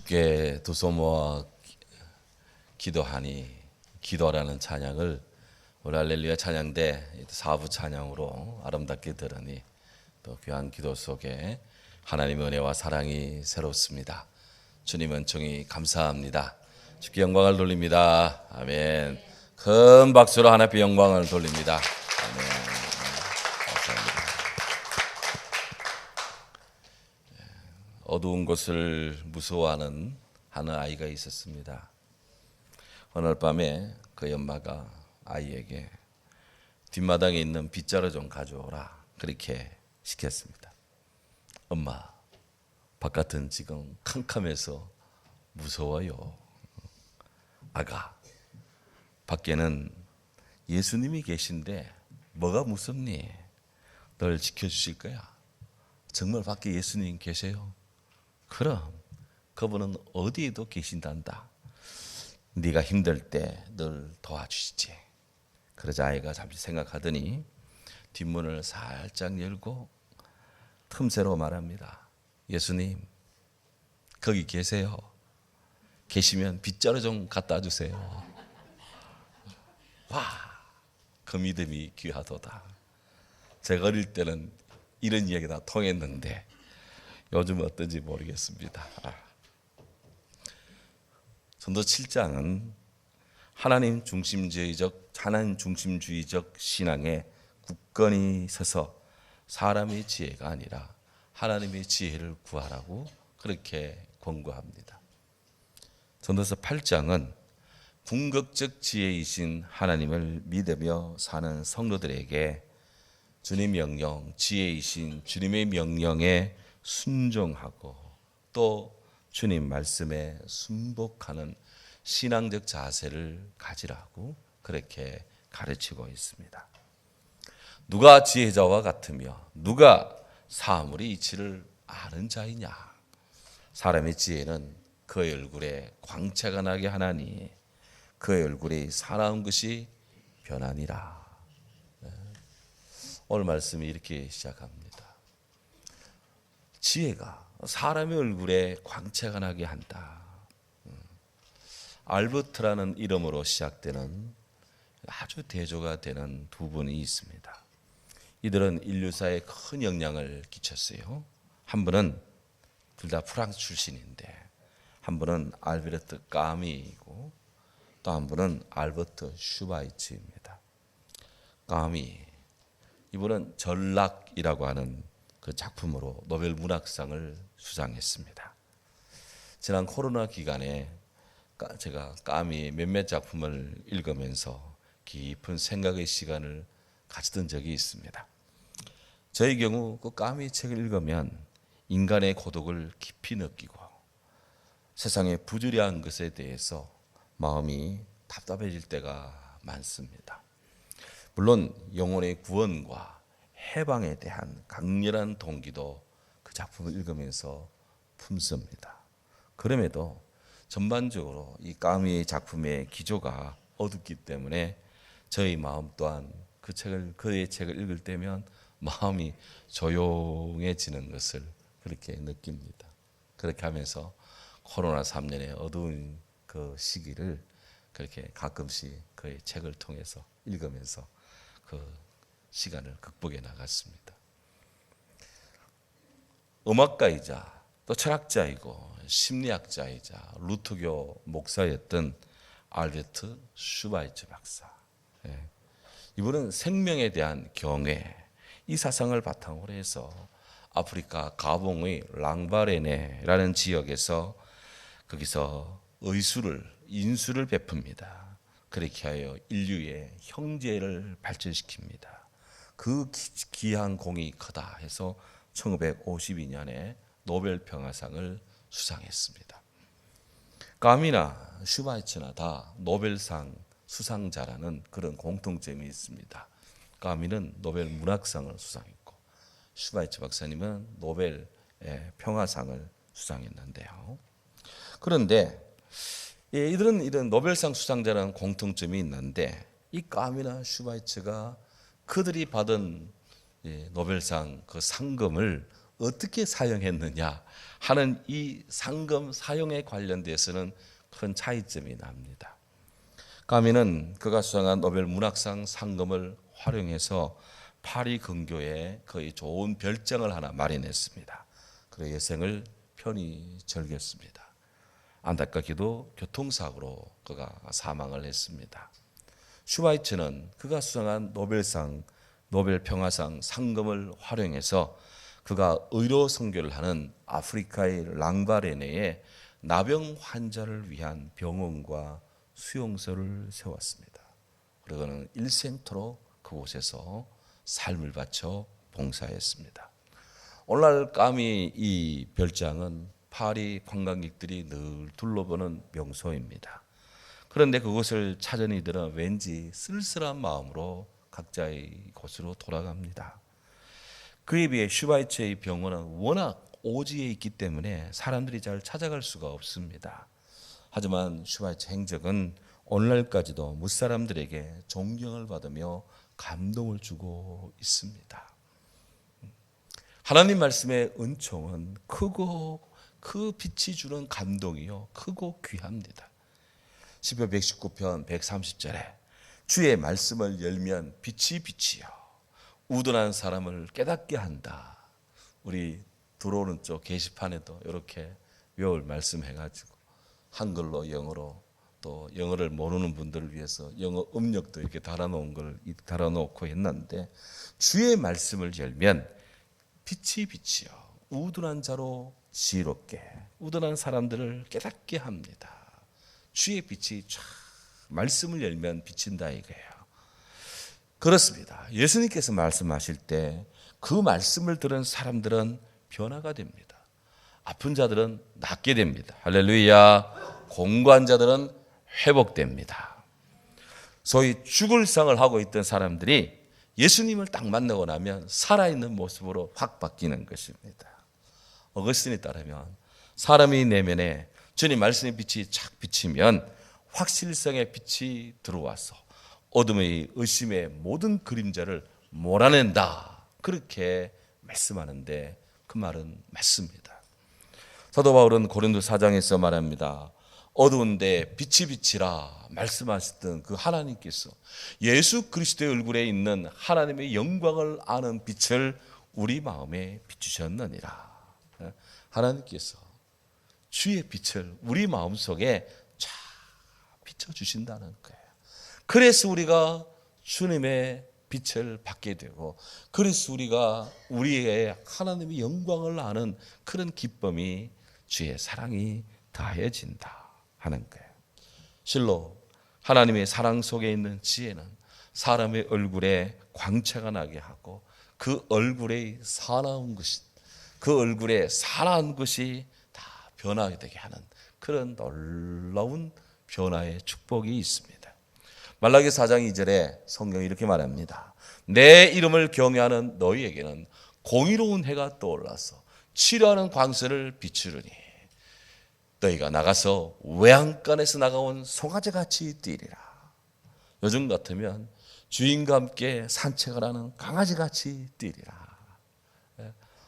주께 두 손 모아 기도하니, 기도라는 찬양을 우리 할렐루야 찬양대 4부 찬양으로 아름답게 들으니 또 귀한 기도 속에 하나님의 은혜와 사랑이 새롭습니다. 주님은 정히 감사합니다. 주께 영광을 돌립니다. 아멘. 큰 박수로 하나님께 영광을 돌립니다. 아멘. 감사합니다. 어두운 곳을 무서워하는 한 아이가 있었습니다. 어느 날 밤에 그 엄마가 아이에게 뒷마당에 있는 빗자루 좀 가져오라 그렇게 시켰습니다. 엄마, 바깥은 지금 캄캄해서 무서워요. 아가, 밖에는 예수님이 계신데 뭐가 무섭니? 널 지켜주실 거야. 정말 밖에 예수님 계세요? 그럼 그분은 어디에도 계신단다. 네가 힘들 때 늘 도와주시지. 그러자 아이가 잠시 생각하더니 뒷문을 살짝 열고 틈새로 말합니다. 예수님, 거기 계세요. 계시면 빗자루 좀 갖다 주세요. 와, 그 믿음이 귀하도다. 제가 어릴 때는 이런 이야기가 다 통했는데 요즘 어떤지 모르겠습니다. 전도 7장은 하나님 중심주의적 신앙에 굳건히 서서 사람의 지혜가 아니라 하나님의 지혜를 구하라고 그렇게 권고합니다. 전도서 8장은 궁극적 지혜이신 하나님을 믿으며 사는 성도들에게 주님 명령, 지혜이신 주님의 명령에 순종하고 또 주님 말씀에 순복하는 신앙적 자세를 가지라고 그렇게 가르치고 있습니다. 누가 지혜자와 같으며 누가 사물의 이치를 아는 자이냐? 사람의 지혜는 그의 얼굴에 광채가 나게 하나니 그의 얼굴이 사나운 것이 변하니라. 오늘 말씀이 이렇게 시작합니다. 지혜가 사람의 얼굴에 광채가 나게 한다. 알버트라는 이름으로 시작되는 아주 대조가 되는 두 분이 있습니다. 이들은 인류사에 큰 영향을 끼쳤어요. 한 분은 둘 다 프랑스 출신인데 한 분은 알베르트 까미이고 또 한 분은 알버트 슈바이츠입니다. 까미, 이분은 전락이라고 하는 그 작품으로 노벨 문학상을 수상했습니다. 지난 코로나 기간에 제가 까미의 몇몇 작품을 읽으면서 깊은 생각의 시간을 가지던 적이 있습니다. 저의 경우 그 까미 책을 읽으면 인간의 고독을 깊이 느끼고 세상의 부조리한 것에 대해서 마음이 답답해질 때가 많습니다. 물론 영혼의 구원과 해방에 대한 강렬한 동기도 그 작품을 읽으면서 품습니다. 그럼에도 전반적으로 이 까미의 작품의 기조가 어둡기 때문에 저희 마음 또한 그의 책을 읽을 때면 마음이 조용해지는 것을 그렇게 느낍니다. 그렇게 하면서 코로나 3년의 어두운 그 시기를 그렇게 가끔씩 그의 책을 통해서 읽으면서 그 시간을 극복해 나갔습니다. 음악가이자 또 철학자이고 심리학자이자 루터교 목사였던 알베르트 슈바이츠 박사. 이분은 생명에 대한 경외, 이 사상을 바탕으로 해서 아프리카 가봉의 랑바레네라는 지역에서 거기서 인수를 베풉니다. 그렇게 하여 인류의 형제를 발전시킵니다. 그 귀한 공이 크다 해서 1952년에 노벨 평화상을 수상했습니다. 까미나 슈바이츠나 다 노벨상 수상자라는 그런 공통점이 있습니다. 까미는 노벨 문학상을 수상했고 슈바이츠 박사님은 노벨 평화상을 수상했는데요. 그런데 이들은 이런 노벨상 수상자라는 공통점이 있는데 이 까미나 슈바이츠가 그들이 받은 노벨상 그 상금을 어떻게 사용했느냐 하는 이 상금 사용에 관련돼서는 큰 차이점이 납니다. 까미는 그가 수상한 노벨 문학상 상금을 활용해서 파리 근교에 거의 좋은 별장을 하나 마련했습니다. 그의 여생을 편히 즐겼습니다. 안타깝게도 교통사고로 그가 사망을 했습니다. 슈바이처는 그가 수상한 노벨상, 노벨 평화상 상금을 활용해서 그가 의료 선교를 하는 아프리카의 랑바레네에 나병 환자를 위한 병원과 수용소를 세웠습니다. 그러고는 일생토록 그곳에서 삶을 바쳐 봉사했습니다. 오늘날 까미 이 별장은 파리 관광객들이 늘 둘러보는 명소입니다. 그런데 그곳을 찾은 이들은 왠지 쓸쓸한 마음으로 각자의 곳으로 돌아갑니다. 그에 비해 슈바이처의 병원은 워낙 오지에 있기 때문에 사람들이 잘 찾아갈 수가 없습니다. 하지만 슈바이처 행적은 오늘날까지도 무사람들에게 존경을 받으며 감동을 주고 있습니다. 하나님 말씀의 은총은 크고 그 빛이 주는 감동이요 크고 귀합니다. 시편 119편 130절에 주의 말씀을 열면 빛이 비치어 우둔한 사람을 깨닫게 한다. 우리 들어오는 쪽 게시판에도 이렇게 외울 말씀 해가지고 한글로 영어로 또 영어를 모르는 분들을 위해서 영어 음력도 이렇게 달아놓은 걸 달아놓고 했는데 주의 말씀을 열면 빛이 비치어 우둔한 자로 지혜롭게 우둔한 사람들을 깨닫게 합니다. 주의 빛이 쫙 말씀을 열면 비친다 이거예요. 그렇습니다. 예수님께서 말씀하실 때 그 말씀을 들은 사람들은 변화가 됩니다. 아픈 자들은 낫게 됩니다. 할렐루야. 공고한 자들은 회복됩니다. 소위 죽을 상을 하고 있던 사람들이 예수님을 딱 만나고 나면 살아있는 모습으로 확 바뀌는 것입니다. 어거스틴에 따르면 사람의 내면에 주님 말씀의 빛이 착 비치면 확실성의 빛이 들어와서 어둠의 의심의 모든 그림자를 몰아낸다. 그렇게 말씀하는데 그 말은 맞습니다. 사도 바울은 고린도 4장에서 말합니다. 어두운데 빛이 비치라 말씀하셨던 그 하나님께서 예수 그리스도의 얼굴에 있는 하나님의 영광을 아는 빛을 우리 마음에 비추셨느니라. 하나님께서 주의 빛을 우리 마음속에 쫙 비춰주신다는 거예요. 그래서 우리가 주님의 빛을 받게 되고 그래서 우리가 우리의 하나님의 영광을 아는 그런 기쁨이 주의 사랑이 더해진다 하는 거예요. 실로 하나님의 사랑 속에 있는 지혜는 사람의 얼굴에 광채가 나게 하고 그 얼굴에 사나운 것이 그 얼굴에 사나운 것이 다 변화되게 하는 그런 놀라운 변화의 축복이 있습니다. 말라기 4장 2절에 성경이 이렇게 말합니다. 내 이름을 경외하는 너희에게는 공의로운 해가 떠올라서 치료하는 광선을 비추르니 너희가 나가서 외양간에서 나가온 송아지같이 뛰리라. 요즘 같으면 주인과 함께 산책을 하는 강아지같이 뛰리라.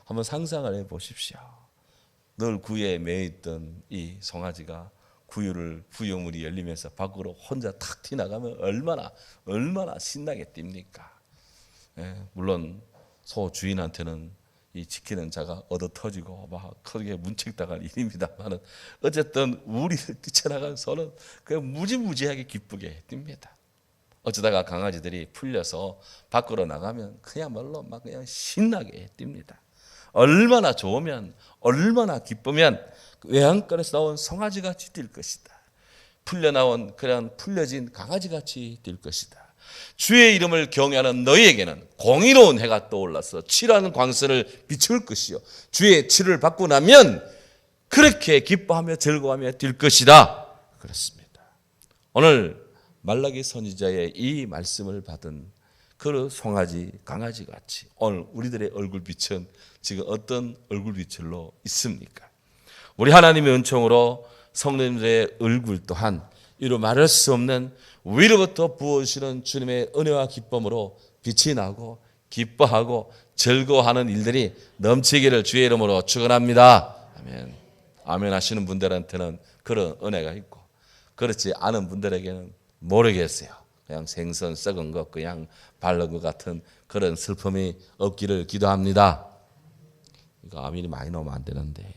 한번 상상을 해보십시오. 늘 구유에 매여있던 이 송아지가 구유물이 열리면서 밖으로 혼자 탁 튀나가면 얼마나 신나게 뜁니까? 물론 소 주인한테는 이 지키는 자가 얻어 터지고 막 크게 문책당할 일입니다만은 어쨌든 우리를 뛰쳐나간 소는 그냥 무지무지하게 기쁘게 뜁니다. 어쩌다가 강아지들이 풀려서 밖으로 나가면 그야말로 막 그냥 신나게 뜁니다. 얼마나 좋으면 얼마나 기쁘면 외양간에서 나온 송아지같이 뛸 것이다. 풀려나온 그런 풀려진 강아지같이 뛸 것이다. 주의 이름을 경외하는 너희에게는 공의로운 해가 떠올라서 치라는 광선을 비출 것이요 주의 치를 받고 나면 그렇게 기뻐하며 즐거워하며 뛸 것이다. 그렇습니다. 오늘 말라기 선지자의 이 말씀을 받은 그 송아지 강아지같이 오늘 우리들의 얼굴빛은 지금 어떤 얼굴빛으로 있습니까? 우리 하나님의 은총으로 성도님들의 얼굴 또한 이루 말할 수 없는 위로부터 부어주시는 주님의 은혜와 기쁨으로 빛이 나고 기뻐하고 즐거워하는 일들이 넘치기를 주의 이름으로 축원합니다. 아멘. 아멘 하시는 분들한테는 그런 은혜가 있고, 그렇지 않은 분들에게는 모르겠어요. 그냥 생선 썩은 것 그냥 바른 것 같은 그런 슬픔이 없기를 기도합니다. 이거 아멘이 많이 넣으면 안 되는데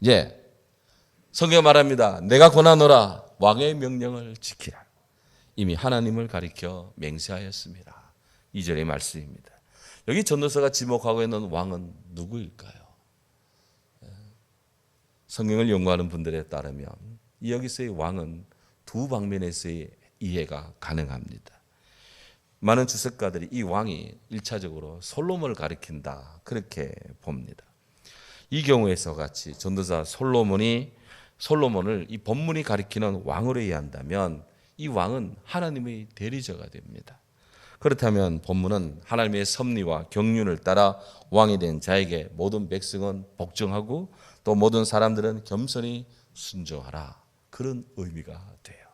이제 성경 말합니다. 내가 권하노라 왕의 명령을 지키라. 이미 하나님을 가리켜 맹세하였습니다. 2절의 말씀입니다. 여기 전도서가 지목하고 있는 왕은 누구일까요? 성경을 연구하는 분들에 따르면 여기서의 왕은 두 방면에서의 이해가 가능합니다. 많은 주석가들이 이 왕이 1차적으로 솔로몬을 가리킨다 그렇게 봅니다. 이 경우에서 같이 전도자 솔로몬을 이 본문이 가리키는 왕으로 이해한다면 이 왕은 하나님의 대리자가 됩니다. 그렇다면 본문은 하나님의 섭리와 경륜을 따라 왕이 된 자에게 모든 백성은 복종하고 또 모든 사람들은 겸손히 순종하라, 그런 의미가 돼요.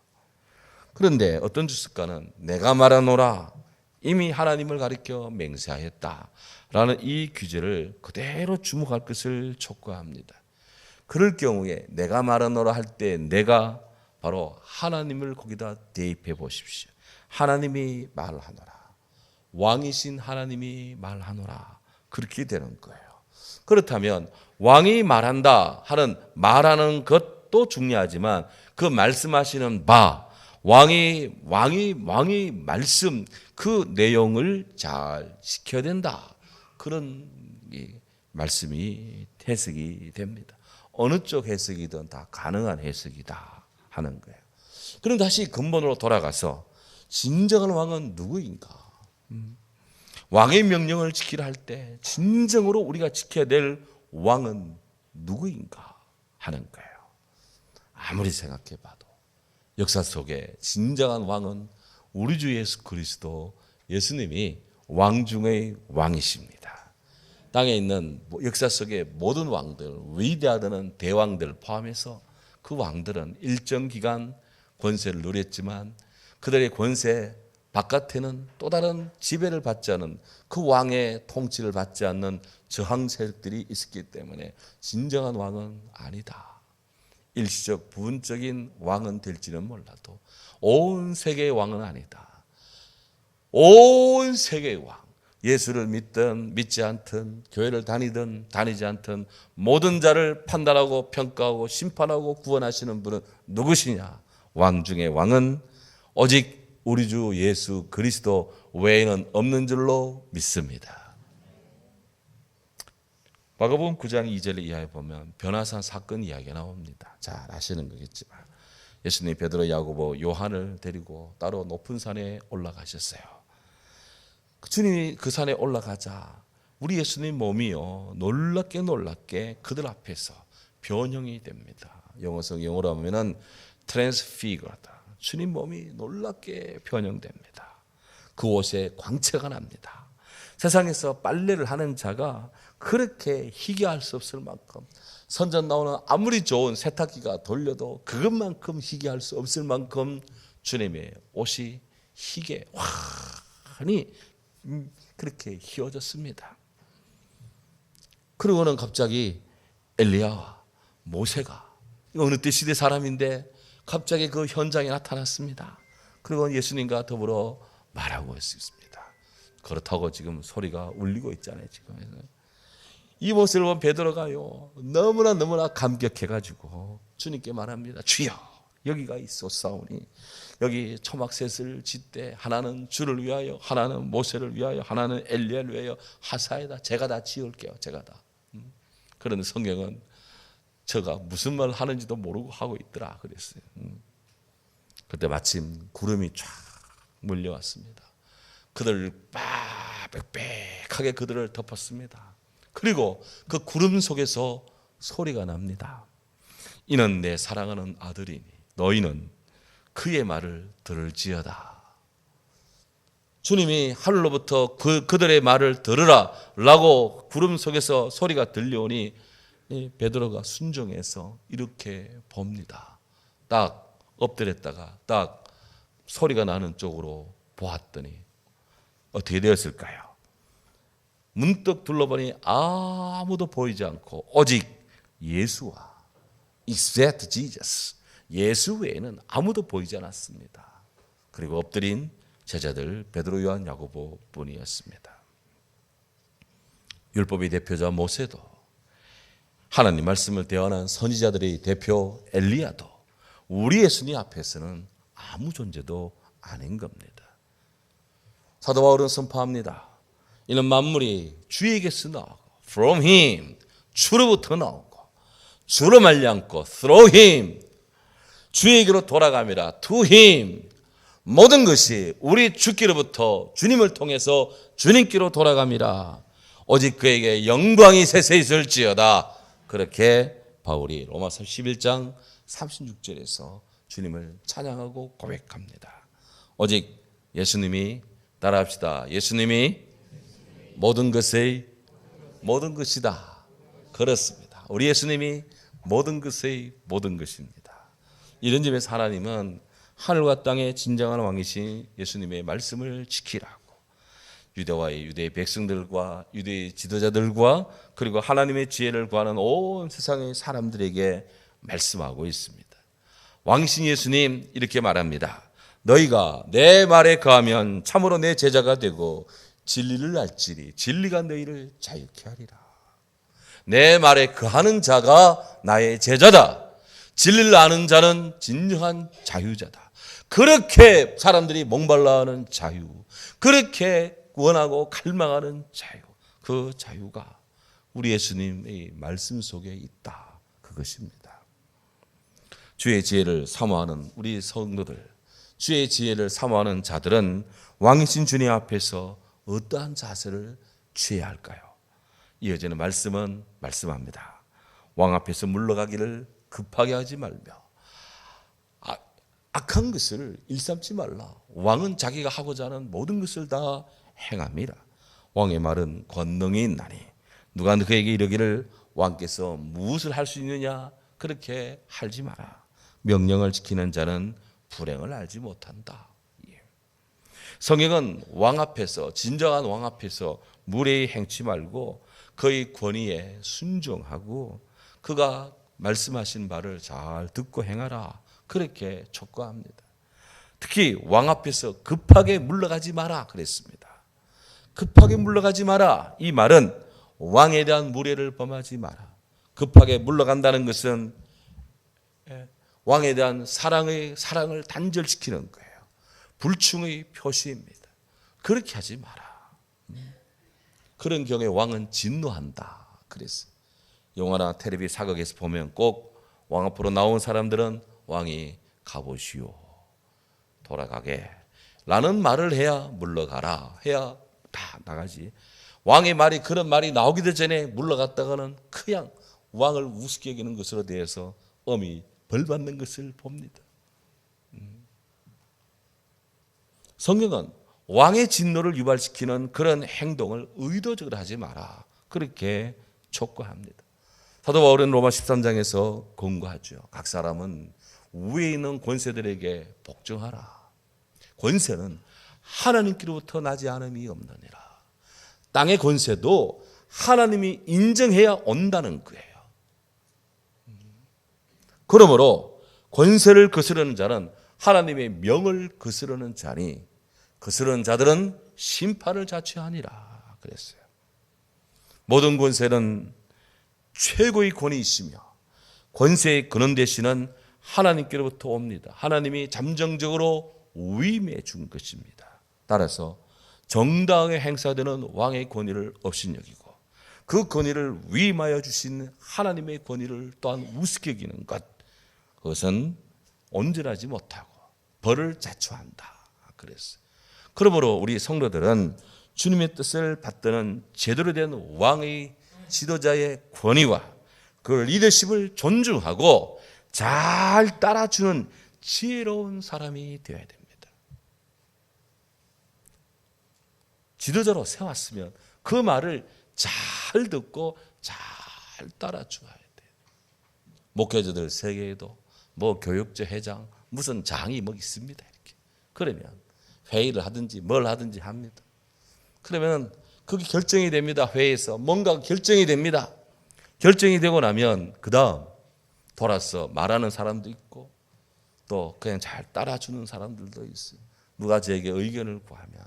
그런데 어떤 주석가는 내가 말하노라 이미 하나님을 가리켜 맹세하였다라는 이 규제를 그대로 주목할 것을 촉구합니다. 그럴 경우에 내가 말하노라 할 때 내가 바로 하나님을 거기다 대입해 보십시오. 하나님이 말하노라, 왕이신 하나님이 말하노라, 그렇게 되는 거예요. 그렇다면 왕이 말한다 하는 말하는 것도 중요하지만 그 말씀하시는 바 왕이 말씀 그 내용을 잘 지켜야 된다, 그런 말씀이 해석이 됩니다. 어느 쪽 해석이든 다 가능한 해석이다 하는 거예요. 그럼 다시 근본으로 돌아가서 진정한 왕은 누구인가? 왕의 명령을 지키라 할 때 진정으로 우리가 지켜야 될 왕은 누구인가 하는 거예요. 아무리 생각해 봐도 역사 속에 진정한 왕은 우리 주 예수 그리스도, 예수님이 왕 중의 왕이십니다. 땅에 있는 역사 속의 모든 왕들, 위대하다는 대왕들 포함해서 그 왕들은 일정 기간 권세를 누렸지만 그들의 권세 바깥에는 또 다른 지배를 받지 않은, 그 왕의 통치를 받지 않는 저항 세력들이 있었기 때문에 진정한 왕은 아니다. 일시적 부분적인 왕은 될지는 몰라도 온 세계의 왕은 아니다. 온 세계의 왕, 예수를 믿든 믿지 않든 교회를 다니든 다니지 않든 모든 자를 판단하고 평가하고 심판하고 구원하시는 분은 누구시냐? 왕 중의 왕은 오직 우리 주 예수 그리스도 외에는 없는 줄로 믿습니다. 마가복음 9장 2절 이하에 보면 변화산 사건 이야기가 나옵니다. 잘 아시는 거겠지만 예수님이 베드로, 야고보, 요한을 데리고 따로 높은 산에 올라가셨어요. 주님이 그 산에 올라가자 우리 예수님 몸이요 놀랍게 그들 앞에서 변형이 됩니다. 영어로 하면은 transfigured. 주님 몸이 놀랍게 변형됩니다. 그 옷에 광채가 납니다. 세상에서 빨래를 하는 자가 그렇게 희귀할 수 없을 만큼, 선전 나오는 아무리 좋은 세탁기가 돌려도 그것만큼 희귀할 수 없을 만큼 주님의 옷이 희게 환히 그렇게 휘어졌습니다. 그러고는 갑자기 엘리야와 모세가, 어느 때 시대 사람인데 갑자기 그 현장에 나타났습니다. 그리고 예수님과 더불어 말하고 있습니다. 그렇다고 지금 소리가 울리고 있잖아요. 지금 이 모습을 본 베드로가요 너무나 감격해가지고 주님께 말합니다. 주여, 여기가 있소사오니 여기 초막셋을 짓되 하나는 주를 위하여, 하나는 모세를 위하여, 하나는 엘리야를 위하여 하사이다. 제가 다 지을게요. 제가 다. 그런데 성경은 저가 무슨 말을 하는지도 모르고 하고 있더라 그랬어요. 그때 마침 구름이 쫙 몰려왔습니다. 그들을 빽빽하게 그들을 덮었습니다. 그리고 그 구름 속에서 소리가 납니다. 이는 내 사랑하는 아들이니 너희는 그의 말을 들을지어다. 주님이 하늘로부터 그들의 말을 들으라 라고 구름 속에서 소리가 들려오니 베드로가 순종해서 이렇게 봅니다. 딱 엎드렸다가 딱 소리가 나는 쪽으로 보았더니 어떻게 되었을까요? 문득 둘러보니 아무도 보이지 않고 오직 예수와 except Jesus, 예수 외에는 아무도 보이지 않았습니다. 그리고 엎드린 제자들 베드로, 요한, 야고보 뿐이었습니다. 율법의 대표자 모세도, 하나님 말씀을 대언한 선지자들의 대표 엘리야도 우리 예수님 앞에서는 아무 존재도 아닌 겁니다. 사도 바울은 선포합니다. 이는 만물이 주에게서 나오고 from him, 주로부터 나오고 주로 말미암고 through him, 주에게로 돌아갑니다. to him, 모든 것이 우리 주께로부터 주님을 통해서 주님께로 돌아갑니다. 오직 그에게 영광이 세세 있을지어다. 그렇게 바울이 로마서 11장 36절에서 주님을 찬양하고 고백합니다. 오직 예수님이, 따라합시다. 예수님이 모든 것의 모든 것이다. 그렇습니다. 우리 예수님이 모든 것의 모든 것입니다. 이런 점에서 하나님은 하늘과 땅의 진정한 왕이신 예수님의 말씀을 지키라고 유대와의 유대의 백성들과 유대의 지도자들과 그리고 하나님의 지혜를 구하는 온 세상의 사람들에게 말씀하고 있습니다. 왕이신 예수님 이렇게 말합니다. 너희가 내 말에 거하면 참으로 내 제자가 되고 진리를 알지니 진리가 너희를 자유케 하리라. 내 말에 거하는 자가 나의 제자다. 진리를 아는 자는 진정한 자유자다. 그렇게 사람들이 목말라하는 자유, 그렇게 원하고 갈망하는 자유, 그 자유가 우리 예수님의 말씀 속에 있다. 그것입니다. 주의 지혜를 사모하는 우리 성도들, 주의 지혜를 사모하는 자들은 왕이신 주님 앞에서 어떠한 자세를 취해야 할까요? 이어지는 말씀은 말씀합니다. 왕 앞에서 물러가기를 급하게 하지 말며 악한 것을 일삼지 말라. 왕은 자기가 하고자 하는 모든 것을 다 행함이라. 왕의 말은 권능이 있나니 누가 그에게 이르기를 왕께서 무엇을 할 수 있느냐 그렇게 하지 마라. 명령을 지키는 자는 불행을 알지 못한다. 성경은 왕 앞에서, 진정한 왕 앞에서 무례히 행치 말고 그의 권위에 순종하고 그가 말씀하신 바를 잘 듣고 행하라. 그렇게 촉구합니다. 특히 왕 앞에서 급하게 물러가지 마라 그랬습니다. 급하게 물러가지 마라. 이 말은 왕에 대한 무례를 범하지 마라. 급하게 물러간다는 것은 왕에 대한 사랑을 단절시키는 거예요. 불충의 표시입니다. 그렇게 하지 마라. 그런 경우에 왕은 진노한다. 그랬어요. 영화나 텔레비 사극에서 보면 꼭 왕 앞으로 나온 사람들은 왕이 가보시오, 돌아가게 라는 말을 해야 물러가라, 해야 다 나가지. 왕의 말이, 그런 말이 나오기도 전에 물러갔다가는 그냥 왕을 우습게 여기는 것으로 대해서 엄히 벌받는 것을 봅니다. 성경은 왕의 진노를 유발시키는 그런 행동을 의도적으로 하지 마라. 그렇게 촉구합니다. 사도 바울은 로마 13장에서 권고하죠. 각 사람은 위에 있는 권세들에게 복종하라. 권세는 하나님께로부터 나지 않음이 없느니라. 땅의 권세도 하나님이 인정해야 온다는 거예요. 그러므로 권세를 거스르는 자는 하나님의 명을 거스르는 자니 거스르는 자들은 심판을 자초하니라 그랬어요. 모든 권세는 최고의 권위이시며 권세의 근원 되시는 하나님께로부터 옵니다. 하나님이 잠정적으로 위임해 준 것입니다. 따라서 정당하게 행사되는 왕의 권위를 업신여기고 그 권위를 위임하여 주신 하나님의 권위를 또한 우습게 여기는 것, 그것은 온전하지 못하고 벌을 자초한다 그랬어요. 그러므로 우리 성도들은 주님의 뜻을 받드는 제대로 된 왕의 지도자의 권위와 그 리더십을 존중하고 잘 따라주는 지혜로운 사람이 되어야 됩니다. 지도자로 세웠으면 그 말을 잘 듣고 잘 따라줘야 돼요. 목회자들 세계에도 뭐 교육자 회장 무슨 장이 뭐 있습니다. 이렇게. 그러면 회의를 하든지 뭘 하든지 합니다. 그러면 그게 결정이 됩니다. 회의에서 뭔가 결정이 됩니다. 결정이 되고 나면 그 다음 돌아서 말하는 사람도 있고 또 그냥 잘 따라주는 사람들도 있어요. 누가 저에게 의견을 구하면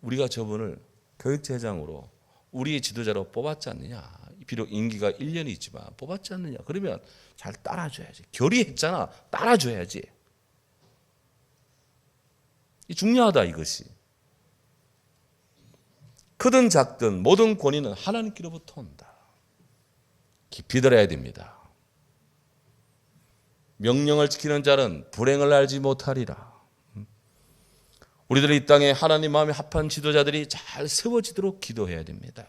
우리가 저분을 교육제장으로 우리의 지도자로 뽑았지 않느냐. 비록 임기가 1년이 있지만 뽑았지 않느냐. 그러면 잘 따라줘야지. 결의했잖아. 따라줘야지. 중요하다 이것이. 크든 작든 모든 권위는 하나님께로부터 온다. 깊이 들어야 됩니다. 명령을 지키는 자는 불행을 알지 못하리라. 우리들이 이 땅에 하나님 마음에 합한 지도자들이 잘 세워지도록 기도해야 됩니다.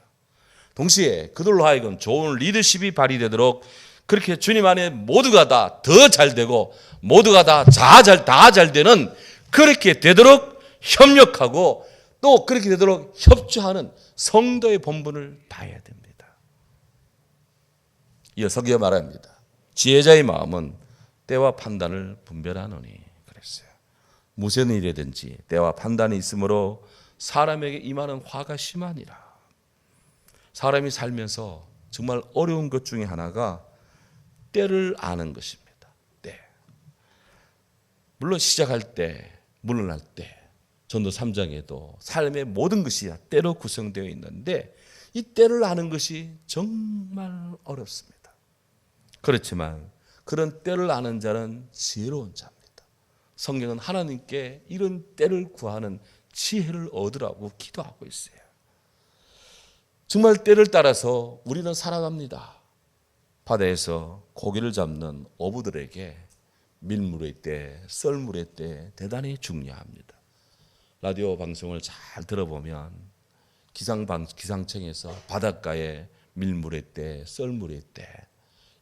동시에 그들로 하여금 좋은 리더십이 발휘되도록 그렇게 주님 안에 모두가 다 더 잘 되고 모두가 다 잘 되는 그렇게 되도록 협력하고 또 그렇게 되도록 협조하는 성도의 본분을 다해야 됩니다. 이어서 기어 말합니다. 지혜자의 마음은 때와 판단을 분별하노니 그랬어요. 무슨 일이든지 때와 판단이 있으므로 사람에게 임하는 화가 심하니라. 사람이 살면서 정말 어려운 것 중에 하나가 때를 아는 것입니다. 때. 물론 시작할 때, 물러날 때, 전도 3장에도 삶의 모든 것이 때로 구성되어 있는데 이 때를 아는 것이 정말 어렵습니다. 그렇지만 그런 때를 아는 자는 지혜로운 자입니다. 성경은 하나님께 이런 때를 구하는 지혜를 얻으라고 기도하고 있어요. 정말 때를 따라서 우리는 살아갑니다. 바다에서 고기를 잡는 어부들에게 밀물의 때, 썰물의 때 대단히 중요합니다. 라디오 방송을 잘 들어보면 기상청에서 바닷가에 밀물의 때, 썰물의 때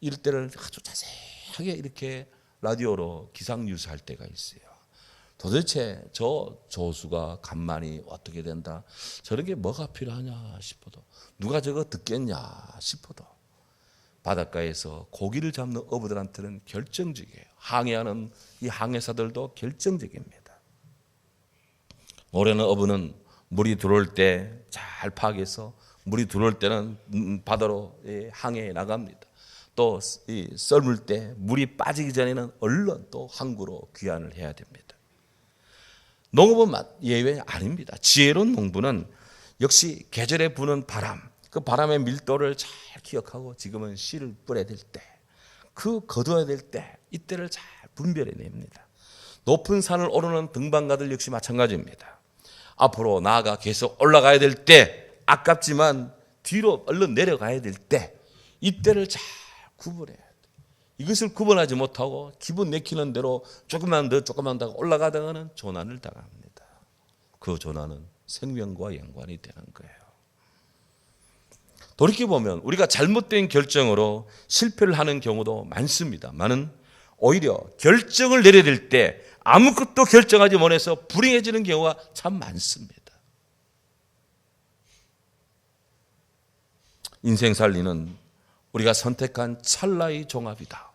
이럴 때를 아주 자세하게 이렇게 라디오로 기상 뉴스 할 때가 있어요. 도대체 저 조수가 간만이 어떻게 된다. 저런 게 뭐가 필요하냐 싶어도 누가 저거 듣겠냐 싶어도 바닷가에서 고기를 잡는 어부들한테는 결정적이에요. 항해하는 이 항해사들도 결정적입니다. 모래는 어부는 물이 들어올 때 잘 파악해서 물이 들어올 때는 바다로 항해해 나갑니다. 또 썰물 때 물이 빠지기 전에는 얼른 또 항구로 귀환을 해야 됩니다. 농업은 예외 아닙니다. 지혜로운 농부는 역시 계절에 부는 바람, 그 바람의 밀도를 잘 기억하고 지금은 씨를 뿌려야 될 때, 그 거둬야 될 때, 이때를 잘 분별해냅니다. 높은 산을 오르는 등반가들 역시 마찬가지입니다. 앞으로 나아가 계속 올라가야 될 때, 아깝지만 뒤로 얼른 내려가야 될 때, 이때를 잘 구분해야 돼. 이것을 구분하지 못하고 기분 내키는 대로 조금만 더 올라가다가는 조난을 당합니다. 그 조난은 생명과 연관이 되는 거예요. 돌이켜보면 우리가 잘못된 결정으로 실패를 하는 경우도 많습니다만은 오히려 결정을 내려야 될 때 아무것도 결정하지 못해서 불행해지는 경우가 참 많습니다. 인생 살리는 우리가 선택한 찰나의 종합이다.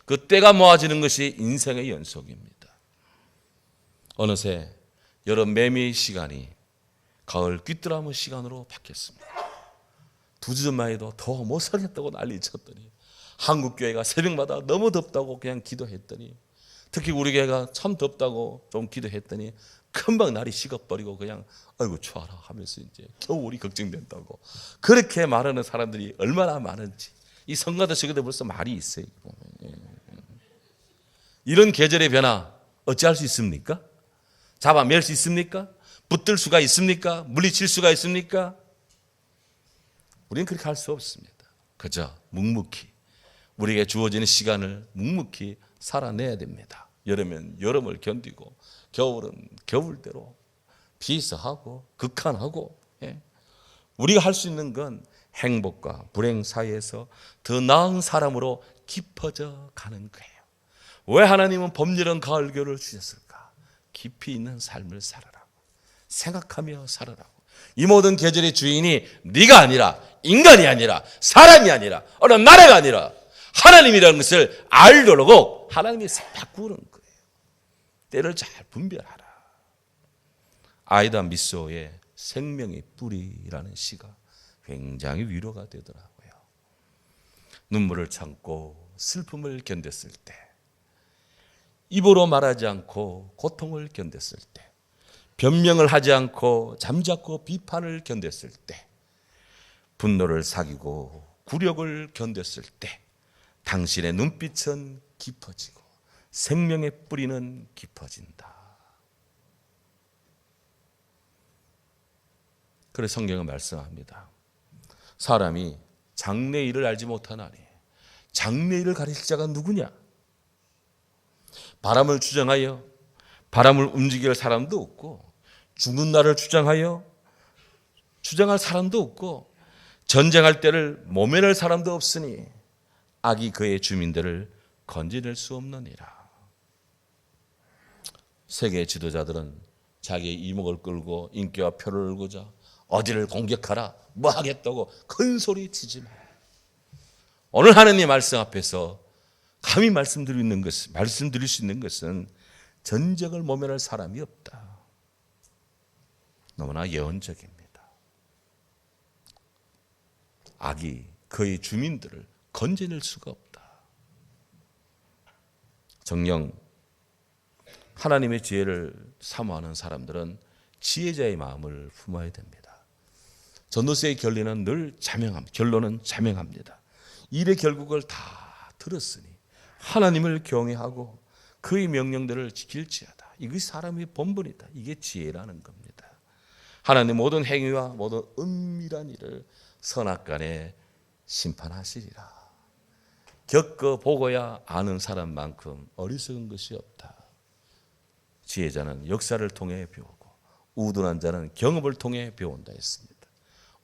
그 때가 모아지는 것이 인생의 연속입니다. 어느새 여름 매미의 시간이 가을 귀뚜라미 시간으로 바뀌었습니다. 2주전만 해도 더 못 살겠다고 난리 쳤더니 한국교회가 새벽마다 너무 덥다고 그냥 기도했더니 특히 우리 교회가 참 덥다고 좀 기도했더니 금방 날이 식어버리고 그냥 아이고 추워라 하면서 이제 겨울이 걱정된다고 그렇게 말하는 사람들이 얼마나 많은지 이 성가대 속에도 벌써 말이 있어요. 이런 계절의 변화 어찌할 수 있습니까? 잡아낼 수 있습니까? 붙들 수가 있습니까? 물리칠 수가 있습니까? 우리는 그렇게 할 수 없습니다. 그저 묵묵히 우리에게 주어지는 시간을 묵묵히 살아내야 됩니다. 여름엔 여름을 견디고 겨울은 겨울대로 비서하고 극한하고 우리가 할 수 있는 건 행복과 불행 사이에서 더 나은 사람으로 깊어져 가는 거예요. 왜 하나님은 봄, 여름, 가을, 겨울을 주셨을까? 깊이 있는 삶을 살아라고 생각하며 살아라고. 이 모든 계절의 주인이 네가 아니라 인간이 아니라 사람이 아니라 어느 나라가 아니라 하나님이라는 것을 알도록 하나님이 바꾸는 거예요. 때를 잘 분별하라. 아이다 미소의 생명의 뿌리라는 시가 굉장히 위로가 되더라고요. 눈물을 참고 슬픔을 견뎠을 때, 입으로 말하지 않고 고통을 견뎠을 때, 변명을 하지 않고 잠자코 비판을 견뎠을 때, 분노를 사귀고 굴욕을 견뎠을 때 당신의 눈빛은 깊어지고 생명의 뿌리는 깊어진다. 그래서 성경은 말씀합니다. 사람이 장래일을 알지 못하나니 장래일을 가르칠 자가 누구냐? 바람을 주장하여 바람을 움직일 사람도 없고, 죽는 날을 주장할 사람도 없고, 전쟁할 때를 모면할 사람도 없으니 악이 그의 주민들을 건지낼 수 없느니라. 세계 지도자들은 자기의 이목을 끌고 인기와 표를 얻고자 어디를 공격하라, 뭐 하겠다고 큰 소리 치지 마. 오늘 하느님 말씀 앞에서 감히 말씀드릴 수 있는 것은 전쟁을 모면할 사람이 없다. 너무나 예언적입니다. 악이 그의 주민들을 건져낼 수가 없다. 정녕 하나님의 지혜를 사모하는 사람들은 지혜자의 마음을 품어야 됩니다. 전도서의 결론은 결론은 자명합니다. 일의 결국을 다 들었으니 하나님을 경외하고 그의 명령들을 지킬지어다. 이것이 사람의 본분이다. 이게 지혜라는 겁니다. 하나님 모든 행위와 모든 은밀한 일을 선악간에 심판하시리라. 겪어보고야 아는 사람만큼 어리석은 것이 없다. 지혜자는 역사를 통해 배우고 우둔한 자는 경험을 통해 배운다 했습니다.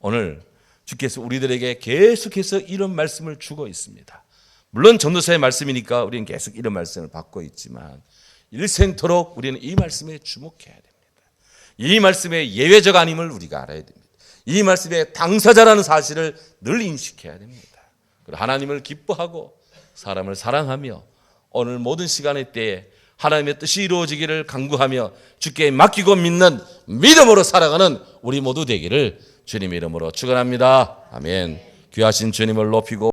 오늘 주께서 우리들에게 계속해서 이런 말씀을 주고 있습니다. 물론 전도서의 말씀이니까 우리는 계속 이런 말씀을 받고 있지만 일생토록 우리는 이 말씀에 주목해야 됩니다. 이 말씀의 예외적 아님을 우리가 알아야 됩니다. 이 말씀의 당사자라는 사실을 늘 인식해야 됩니다. 그리고 하나님을 기뻐하고 사람을 사랑하며 오늘 모든 시간의 때에 하나님의 뜻이 이루어지기를 간구하며 주께 맡기고 믿는 믿음으로 살아가는 우리 모두 되기를 주님의 이름으로 축원합니다. 아멘. 귀하신 주님을 높이고